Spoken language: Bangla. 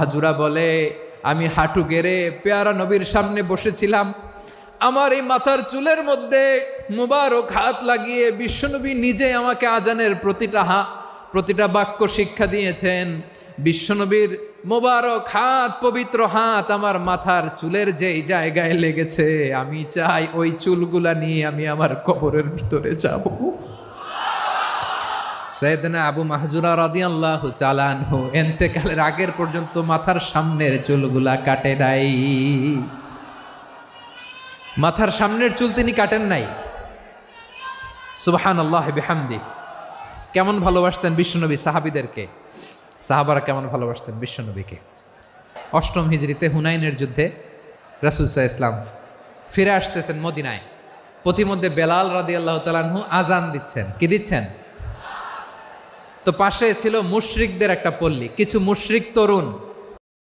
হাজুরা বলে, আমি হাঁটু গেড়ে পেয়ারা নবীর সামনে বসেছিলাম, আমার এই মাথার চুলের মধ্যে মুবারক হাত লাগিয়ে বিশ্বনবী নিজে আমাকে আজানের প্রতিটা বাক্য শিক্ষা দিয়েছেন। বিশ্বনবীর মোবারক হাত, পবিত্র হাত আমার মাথার চুলের যেই জায়গায় লেগেছে, আমি চাই ওই চুলগুলা নিয়ে আমি আমার কবরের ভিতরে যাব। সাইয়েদনা আবু মাহজুরা রাদিয়াল্লাহু তাআলা আনহু ইন্তেকালের আগের পর্যন্ত মাথার সামনের চুলগুলা কাটে নাই। মাথার সামনের চুল তিনি কাটেন নাই। সুবহানাল্লাহি বিহামদি। কেমন ভালোবাসতেন বিশ্বনবী সাহাবীদেরকে, সাহাবারা কেমন ভালোবাসতেন বিশ্বনবীকে। অষ্টম হিজরিতে হুনাইনের যুদ্ধে রাসূল সাল্লাল্লাহু আলাইহি ওয়াসাল্লাম ফিরে আসতেছেন মদিনায়। পথিমধ্যে বেলাল রাদিয়াল্লাহু তাআলা আনহু আজান দিচ্ছেন। কি দিচ্ছেন? তো পাশে ছিল মুশরিকদের একটা পল্লী, কিছু মুশরিক তরুণ